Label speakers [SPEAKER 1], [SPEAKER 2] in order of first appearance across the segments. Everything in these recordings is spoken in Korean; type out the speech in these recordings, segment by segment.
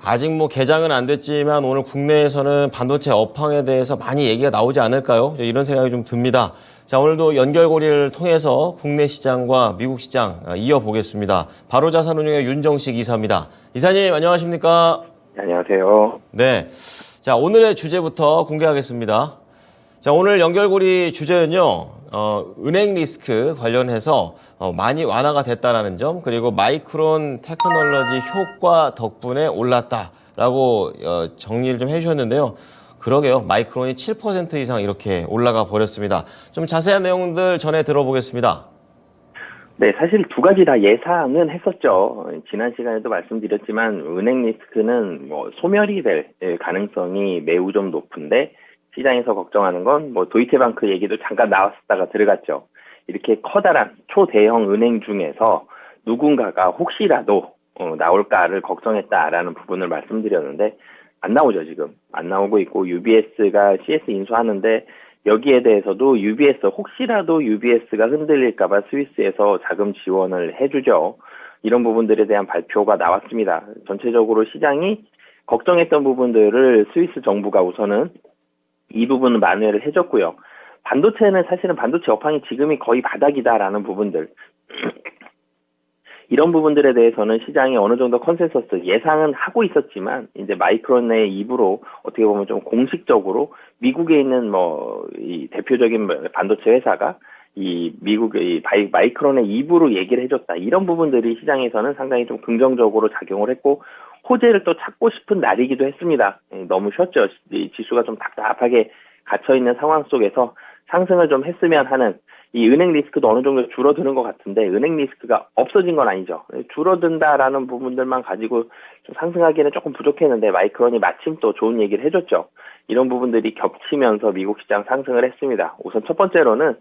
[SPEAKER 1] 아직 뭐 개장은 안 됐지만 오늘 국내에서는 반도체 업황에 대해서 많이 얘기가 나오지 않을까요? 이런 생각이 좀 듭니다. 자, 오늘도 연결고리를 통해서 국내 시장과 미국 시장 이어보겠습니다. 바로자산운용의 윤정식 이사입니다. 이사님, 안녕하십니까?
[SPEAKER 2] 네, 안녕하세요.
[SPEAKER 1] 네. 자, 오늘의 주제부터 공개하겠습니다. 자, 오늘 연결고리 주제는요, 은행 리스크 관련해서 많이 완화가 됐다라는 점, 그리고 마이크론 테크놀로지 효과 덕분에 올랐다라고 정리를 좀 해주셨는데요. 그러게요. 마이크론이 7% 이상 이렇게 올라가 버렸습니다. 좀 자세한 내용들 전해 들어보겠습니다.
[SPEAKER 2] 네, 사실 두 가지 다 예상은 했었죠. 지난 시간에도 말씀드렸지만 은행 리스크는 소멸이 될 가능성이 매우 좀 높은데 시장에서 걱정하는 건 도이체방크 얘기도 잠깐 나왔다가 들어갔죠. 이렇게 커다란 초대형 은행 중에서 누군가가 혹시라도 나올까를 걱정했다라는 부분을 말씀드렸는데 안 나오죠, 지금. 안 나오고 있고 UBS가 CS 인수하는데 여기에 대해서도 혹시라도 UBS가 흔들릴까봐 스위스에서 자금 지원을 해주죠. 이런 부분들에 대한 발표가 나왔습니다. 전체적으로 시장이 걱정했던 부분들을 스위스 정부가 우선은 이 부분은 만회를 해줬고요. 반도체는 사실은 반도체 업황이 지금이 거의 바닥이다라는 부분들. 이런 부분들에 대해서는 시장이 어느 정도 컨센서스 예상은 하고 있었지만 이제 마이크론의 입으로 어떻게 보면 좀 공식적으로 미국에 있는 이 대표적인 반도체 회사가 이 미국의 마이크론의 입으로 얘기를 해줬다. 이런 부분들이 시장에서는 상당히 좀 긍정적으로 작용을 했고 호재를 또 찾고 싶은 날이기도 했습니다. 너무 쉬었죠. 이 지수가 좀 답답하게 갇혀있는 상황 속에서 상승을 좀 했으면 하는 이 은행 리스크도 어느 정도 줄어드는 것 같은데 은행 리스크가 없어진 건 아니죠. 줄어든다라는 부분들만 가지고 좀 상승하기에는 조금 부족했는데 마이크론이 마침 또 좋은 얘기를 해줬죠. 이런 부분들이 겹치면서 미국 시장 상승을 했습니다. 우선 첫 번째로는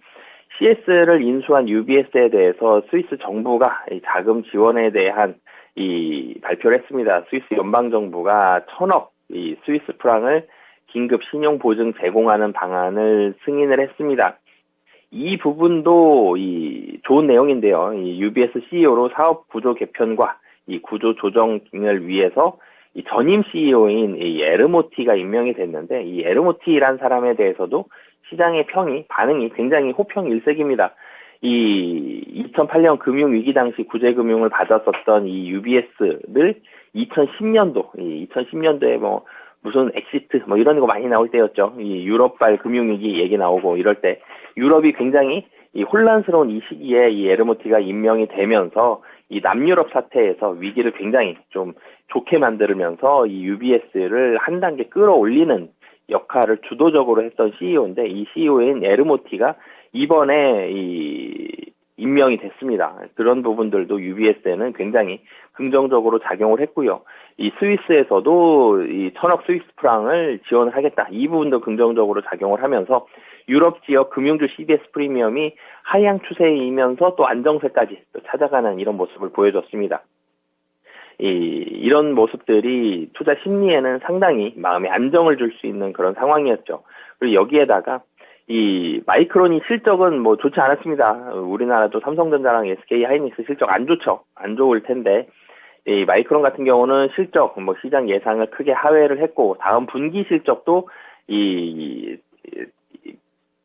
[SPEAKER 2] CS를 인수한 UBS에 대해서 스위스 정부가 이 자금 지원에 대한 이 발표를 했습니다. 스위스 연방정부가 1,000억 이 스위스 프랑을 긴급 신용 보증 제공하는 방안을 승인을 했습니다. 이 부분도 이 좋은 내용인데요. 이 UBS CEO로 사업 구조 개편과 이 구조 조정을 위해서 이 전임 CEO인 이 에르모티가 임명이 됐는데 이 에르모티란 사람에 대해서도 시장의 반응이 굉장히 호평일색입니다. 이 2008년 금융위기 당시 구제금융을 받았었던 이 UBS를 2010년도에 무슨 엑시트 이런 거 많이 나올 때였죠. 이 유럽발 금융위기 얘기 나오고 이럴 때 유럽이 굉장히 이 혼란스러운 이 시기에 이 에르모티가 임명이 되면서 이 남유럽 사태에서 위기를 굉장히 좀 좋게 만들면서 이 UBS를 한 단계 끌어올리는 역할을 주도적으로 했던 CEO인데 이 CEO인 에르모티가 이번에 임명이 됐습니다. 그런 부분들도 UBS에는 굉장히 긍정적으로 작용을 했고요. 이 스위스에서도 이 1,000억 스위스 프랑을 지원하겠다. 이 부분도 긍정적으로 작용을 하면서 유럽 지역 금융주 CDS 프리미엄이 하향 추세이면서 또 안정세까지 또 찾아가는 이런 모습을 보여줬습니다. 이런 모습들이 투자 심리에는 상당히 마음의 안정을 줄 수 있는 그런 상황이었죠. 그리고 여기에다가 이 마이크론이 실적은 좋지 않았습니다. 우리나라도 삼성전자랑 SK 하이닉스 실적 안 좋죠. 안 좋을 텐데 이 마이크론 같은 경우는 실적 시장 예상을 크게 하회를 했고 다음 분기 실적도 이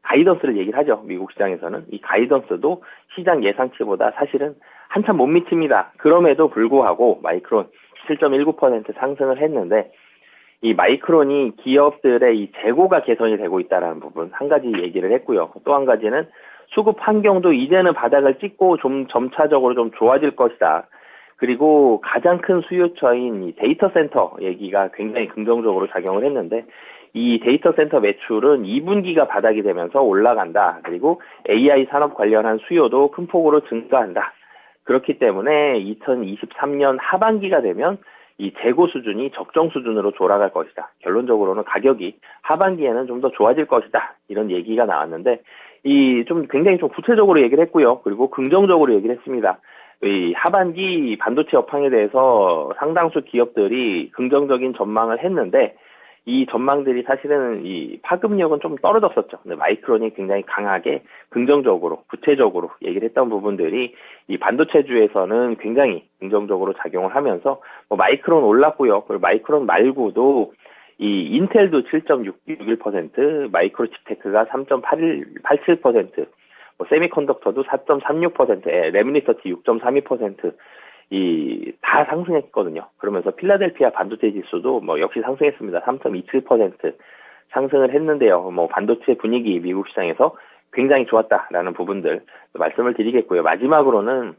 [SPEAKER 2] 가이던스를 얘기를 하죠. 미국 시장에서는 이 가이던스도 시장 예상치보다 사실은 한참 못 미칩니다. 그럼에도 불구하고 마이크론 7.19% 상승을 했는데 이 마이크론이 기업들의 이 재고가 개선이 되고 있다는 부분 한 가지 얘기를 했고요. 또 한 가지는 수급 환경도 이제는 바닥을 찍고 좀 점차적으로 좀 좋아질 것이다. 그리고 가장 큰 수요처인 이 데이터 센터 얘기가 굉장히 긍정적으로 작용을 했는데 이 데이터 센터 매출은 2분기가 바닥이 되면서 올라간다. 그리고 AI 산업 관련한 수요도 큰 폭으로 증가한다. 그렇기 때문에 2023년 하반기가 되면 이 재고 수준이 적정 수준으로 돌아갈 것이다. 결론적으로는 가격이 하반기에는 좀 더 좋아질 것이다. 이런 얘기가 나왔는데 굉장히 좀 구체적으로 얘기를 했고요. 그리고 긍정적으로 얘기를 했습니다. 이 하반기 반도체 업황에 대해서 상당수 기업들이 긍정적인 전망을 했는데 이 전망들이 사실은 이 파급력은 좀 떨어졌었죠. 근데 마이크론이 굉장히 강하게 긍정적으로, 구체적으로 얘기를 했던 부분들이 이 반도체주에서는 굉장히 긍정적으로 작용을 하면서 뭐 마이크론 올랐고요. 그리고 마이크론 말고도 이 인텔도 7.61%, 마이크로칩테크가 3.87%, 뭐 세미컨덕터도 4.36%, 레미니서티 6.32%, 다 상승했거든요. 그러면서 필라델피아 반도체 지수도 뭐 역시 상승했습니다. 3.27% 상승을 했는데요. 뭐 반도체 분위기 미국 시장에서 굉장히 좋았다라는 부분들 말씀을 드리겠고요. 마지막으로는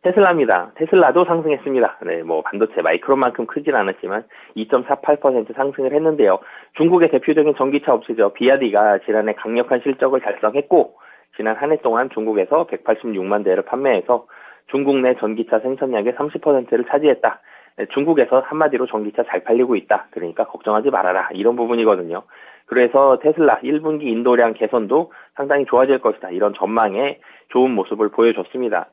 [SPEAKER 2] 테슬라입니다. 테슬라도 상승했습니다. 네, 뭐 반도체 마이크론만큼 크진 않았지만 2.48% 상승을 했는데요. 중국의 대표적인 전기차 업체죠. 비아디가 지난해 강력한 실적을 달성했고 지난 한 해 동안 중국에서 186만 대를 판매해서 중국 내 전기차 생산량의 30%를 차지했다. 네, 중국에서 한마디로 전기차 잘 팔리고 있다. 그러니까 걱정하지 말아라. 이런 부분이거든요. 그래서 테슬라 1분기 인도량 개선도 상당히 좋아질 것이다. 이런 전망에 좋은 모습을 보여줬습니다.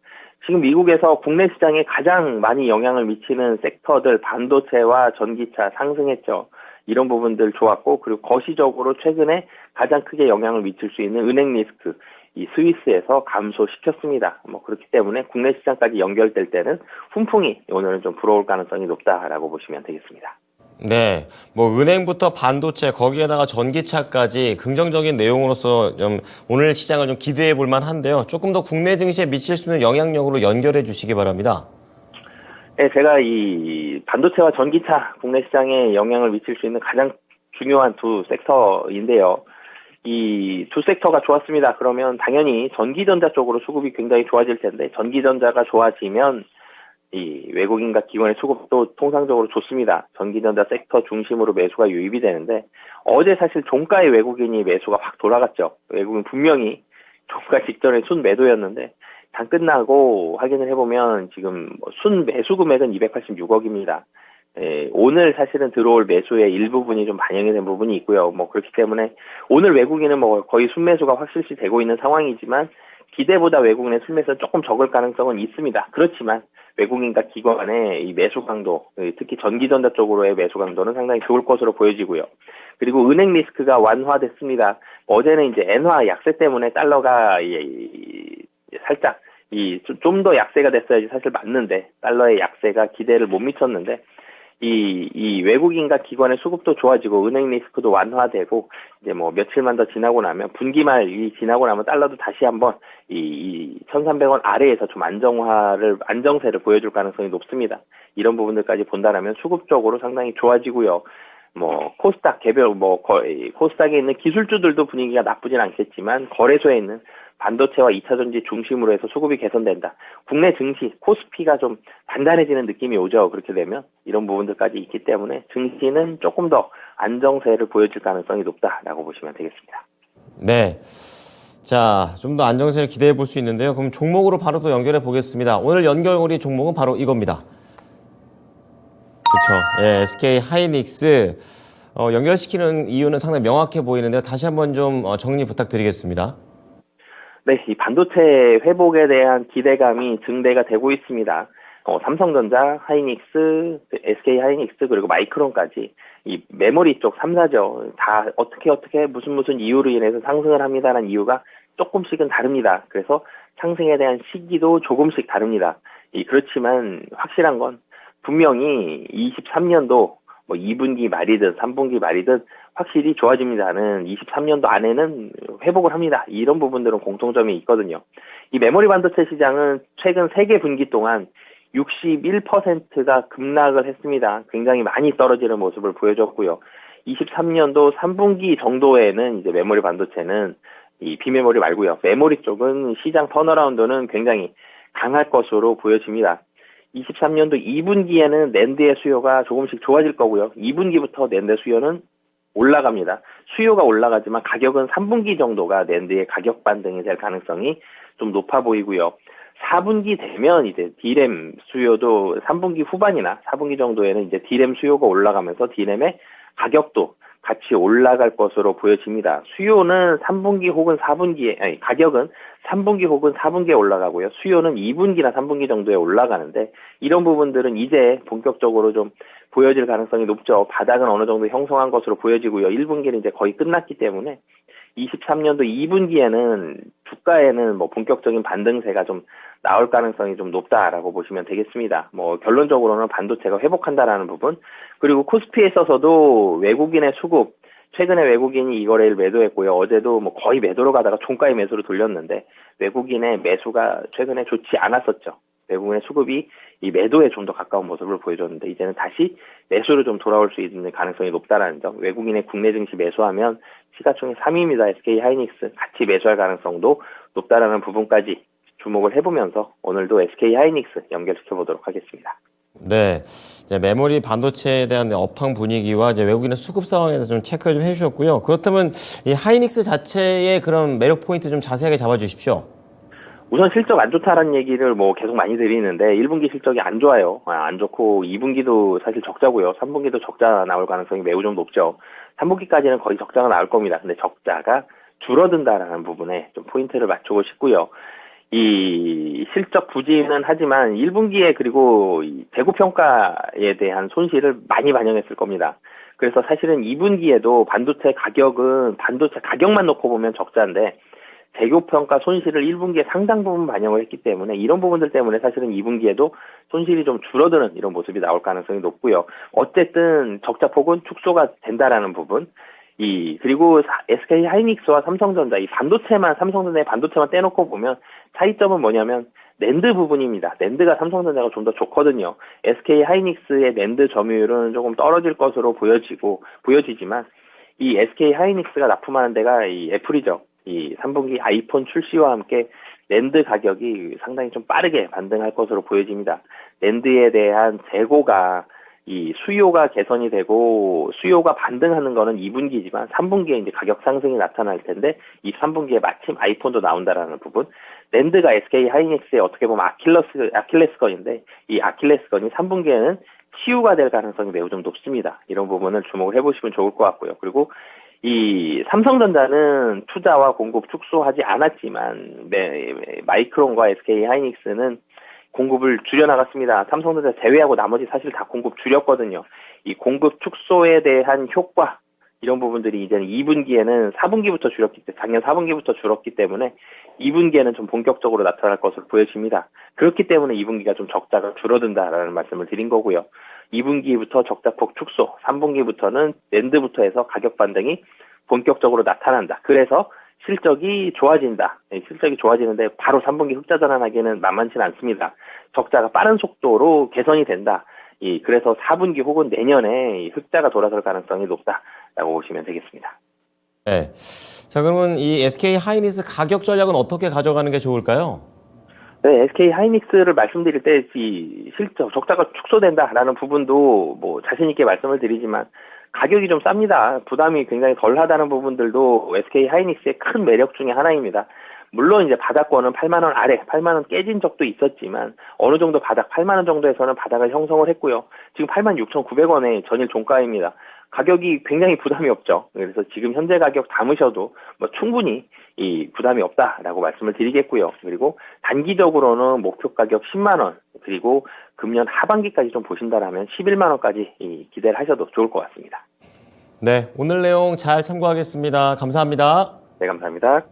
[SPEAKER 2] 지금 미국에서 국내 시장에 가장 많이 영향을 미치는 섹터들 반도체와 전기차 상승했죠. 이런 부분들 좋았고 그리고 거시적으로 최근에 가장 크게 영향을 미칠 수 있는 은행 리스크 이 스위스에서 감소시켰습니다. 뭐 그렇기 때문에 국내 시장까지 연결될 때는 훈풍이 오늘은 좀 불어올 가능성이 높다라고 보시면 되겠습니다.
[SPEAKER 1] 네, 뭐 은행부터 반도체 거기에다가 전기차까지 긍정적인 내용으로서 좀 오늘 시장을 좀 기대해 볼 만한데요. 조금 더 국내 증시에 미칠 수 있는 영향력으로 연결해 주시기 바랍니다.
[SPEAKER 2] 네, 제가 이 반도체와 전기차 국내 시장에 영향을 미칠 수 있는 가장 중요한 두 섹터인데요. 이 두 섹터가 좋았습니다. 그러면 당연히 전기전자 쪽으로 수급이 굉장히 좋아질 텐데 전기전자가 좋아지면 이 외국인과 기관의 수급도 통상적으로 좋습니다. 전기전자 섹터 중심으로 매수가 유입이 되는데 어제 사실 종가의 외국인이 매수가 확 돌아갔죠. 외국인 분명히 종가 직전에 순매도였는데 장 끝나고 확인을 해보면 지금 순매수 금액은 286억입니다. 예, 오늘 사실은 들어올 매수의 일부분이 좀 반영이 된 부분이 있고요. 뭐 그렇기 때문에 오늘 외국인은 뭐 거의 순매수가 확실시 되고 있는 상황이지만 기대보다 외국인의 순매수는 조금 적을 가능성은 있습니다. 그렇지만 외국인과 기관의 이 매수 강도, 특히 전기전자 쪽으로의 매수 강도는 상당히 좋을 것으로 보여지고요. 그리고 은행 리스크가 완화됐습니다. 어제는 이제 엔화 약세 때문에 달러가 살짝 좀 더 약세가 됐어야지 사실 맞는데 달러의 약세가 기대를 못 미쳤는데 이 외국인과 기관의 수급도 좋아지고 은행 리스크도 완화되고 이제 뭐 며칠만 더 지나고 나면 분기말이 지나고 나면 달러도 다시 한번 이 1,300원 아래에서 좀 안정세를 보여줄 가능성이 높습니다. 이런 부분들까지 본다라면 수급적으로 상당히 좋아지고요. 뭐 코스닥 개별 코스닥에 있는 기술주들도 분위기가 나쁘진 않겠지만 거래소에 있는 반도체와 2차전지 중심으로 해서 수급이 개선된다. 국내 증시, 코스피가 좀 단단해지는 느낌이 오죠. 그렇게 되면 이런 부분들까지 있기 때문에 증시는 조금 더 안정세를 보여줄 가능성이 높다라고 보시면 되겠습니다.
[SPEAKER 1] 네. 자, 좀 더 안정세를 기대해 볼 수 있는데요. 그럼 종목으로 바로 또 연결해 보겠습니다. 오늘 연결고리 종목은 바로 이겁니다. 그렇죠. 예, SK 하이닉스 연결시키는 이유는 상당히 명확해 보이는데요. 다시 한번 좀 정리 부탁드리겠습니다.
[SPEAKER 2] 네, 이 반도체 회복에 대한 기대감이 증대가 되고 있습니다. 삼성전자, 하이닉스, SK 하이닉스 그리고 마이크론까지 이 메모리 쪽 3사죠. 다 어떻게 무슨 이유로 인해서 상승을 합니다라는 이유가 조금씩은 다릅니다. 그래서 상승에 대한 시기도 조금씩 다릅니다. 그렇지만 확실한 건 분명히 23년도 뭐 2분기 말이든 3분기 말이든 확실히 좋아집니다는 23년도 안에는 회복을 합니다. 이런 부분들은 공통점이 있거든요. 이 메모리 반도체 시장은 최근 3개 분기 동안 61%가 급락을 했습니다. 굉장히 많이 떨어지는 모습을 보여줬고요. 23년도 3분기 정도에는 이제 메모리 반도체는 이 비메모리 말고요. 메모리 쪽은 시장 턴어라운드는 굉장히 강할 것으로 보여집니다. 23년도 2분기에는 낸드의 수요가 조금씩 좋아질 거고요. 2분기부터 낸드 수요는 올라갑니다. 수요가 올라가지만 가격은 3분기 정도가 낸드의 가격 반등이 될 가능성이 좀 높아 보이고요. 4분기 되면 이제 D램 수요도 3분기 후반이나 4분기 정도에는 이제 D램 수요가 올라가면서 D램의 가격도 같이 올라갈 것으로 보여집니다. 수요는 3분기 혹은 4분기에, 가격은 3분기 혹은 4분기에 올라가고요. 수요는 2분기나 3분기 정도에 올라가는데 이런 부분들은 이제 본격적으로 좀 보여질 가능성이 높죠. 바닥은 어느 정도 형성한 것으로 보여지고요. 1분기는 이제 거의 끝났기 때문에 23년도 2분기에는 주가에는 뭐 본격적인 반등세가 좀 나올 가능성이 좀 높다라고 보시면 되겠습니다. 뭐 결론적으로는 반도체가 회복한다라는 부분, 그리고 코스피에 있어서도 외국인의 수급, 최근에 외국인이 이 거래일 매도했고요. 어제도 뭐 거의 매도로 가다가 종가의 매수로 돌렸는데 외국인의 매수가 최근에 좋지 않았었죠. 외국인의 수급이 이 매도에 좀 더 가까운 모습을 보여줬는데 이제는 다시 매수로 좀 돌아올 수 있는 가능성이 높다라는 점. 외국인의 국내 증시 매수하면 시가총액 3위입니다. SK 하이닉스 같이 매수할 가능성도 높다라는 부분까지 주목을 해보면서 오늘도 SK 하이닉스 연결시켜 보도록 하겠습니다.
[SPEAKER 1] 네, 이제 메모리 반도체에 대한 업황 분위기와 이제 외국인의 수급 상황에 대해서 좀 체크 좀 해주셨고요. 그렇다면 이 하이닉스 자체의 그런 매력 포인트 좀 자세하게 잡아주십시오.
[SPEAKER 2] 우선 실적 안 좋다라는 얘기를 뭐 계속 많이 드리는데 1분기 실적이 안 좋아요. 안 좋고 2분기도 사실 적자고요. 3분기도 적자 나올 가능성이 매우 좀 높죠. 3분기까지는 거의 적자가 나올 겁니다. 근데 적자가 줄어든다라는 부분에 좀 포인트를 맞추고 싶고요. 이 실적 부진은 하지만 1분기에 그리고 이 재고 평가에 대한 손실을 많이 반영했을 겁니다. 그래서 사실은 2분기에도 반도체 가격만 놓고 보면 적자인데 재고 평가 손실을 1분기에 상당 부분 반영을 했기 때문에 이런 부분들 때문에 사실은 2분기에도 손실이 좀 줄어드는 이런 모습이 나올 가능성이 높고요. 어쨌든 적자폭은 축소가 된다라는 부분. 그리고 SK 하이닉스와 삼성전자, 삼성전자의 반도체만 떼놓고 보면 차이점은 뭐냐면 낸드 부분입니다. 낸드가 삼성전자가 좀 더 좋거든요. SK 하이닉스의 낸드 점유율은 조금 떨어질 것으로 보여지지만 이 SK 하이닉스가 납품하는 데가 이 애플이죠. 이 3분기 아이폰 출시와 함께 낸드 가격이 상당히 좀 빠르게 반등할 것으로 보여집니다. 낸드에 대한 재고가 이 수요가 개선이 되고 수요가 반등하는 거는 2분기지만 3분기에 이제 가격 상승이 나타날 텐데 이 3분기에 마침 아이폰도 나온다라는 부분. 낸드가 SK 하이닉스의 어떻게 보면 아킬레스건인데 이 아킬레스건이 3분기에는 치유가 될 가능성이 매우 좀 높습니다. 이런 부분을 주목을 해보시면 좋을 것 같고요. 그리고 이 삼성전자는 투자와 공급 축소하지 않았지만 마이크론과 SK 하이닉스는 공급을 줄여나갔습니다. 삼성전자 제외하고 나머지 사실 다 공급 줄였거든요. 이 공급 축소에 대한 효과 이런 부분들이 이제는 2분기에는 작년 4분기부터 줄었기 때문에 2분기에는 좀 본격적으로 나타날 것으로 보여집니다. 그렇기 때문에 2분기가 좀 적자가 줄어든다라는 말씀을 드린 거고요. 2분기부터 적자폭 축소, 3분기부터는 낸드부터 해서 가격 반등이 본격적으로 나타난다. 그래서 실적이 좋아진다. 실적이 좋아지는데 바로 3분기 흑자 전환하기는 만만치는 않습니다. 적자가 빠른 속도로 개선이 된다. 그래서 4분기 혹은 내년에 흑자가 돌아설 가능성이 높다라고 보시면 되겠습니다.
[SPEAKER 1] 네. 자, 그러면 이 SK 하이닉스 가격 전략은 어떻게 가져가는 게 좋을까요?
[SPEAKER 2] 네, SK 하이닉스를 말씀드릴 때 적자가 축소된다라는 부분도 뭐 자신 있게 말씀을 드리지만 가격이 좀 쌉니다. 부담이 굉장히 덜하다는 부분들도 SK 하이닉스의 큰 매력 중에 하나입니다. 물론 이제 바닥권은 8만 원 아래, 8만 원 깨진 적도 있었지만 어느 정도 8만 원 정도에서는 바닥을 형성을 했고요. 지금 86,900원의 전일 종가입니다. 가격이 굉장히 부담이 없죠. 그래서 지금 현재 가격 담으셔도 뭐 충분히 이 부담이 없다라고 말씀을 드리겠고요. 그리고 단기적으로는 목표 가격 10만 원, 그리고 금년 하반기까지 좀 보신다라면 11만 원까지 기대를 하셔도 좋을 것 같습니다.
[SPEAKER 1] 네, 오늘 내용 잘 참고하겠습니다. 감사합니다.
[SPEAKER 2] 네, 감사합니다.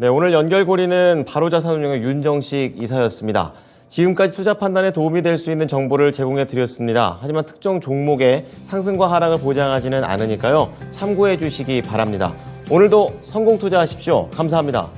[SPEAKER 1] 네, 오늘 연결고리는 바로자산운용의 윤정식 이사였습니다. 지금까지 투자 판단에 도움이 될 수 있는 정보를 제공해 드렸습니다. 하지만 특정 종목의 상승과 하락을 보장하지는 않으니까요. 참고해 주시기 바랍니다. 오늘도 성공 투자하십시오. 감사합니다.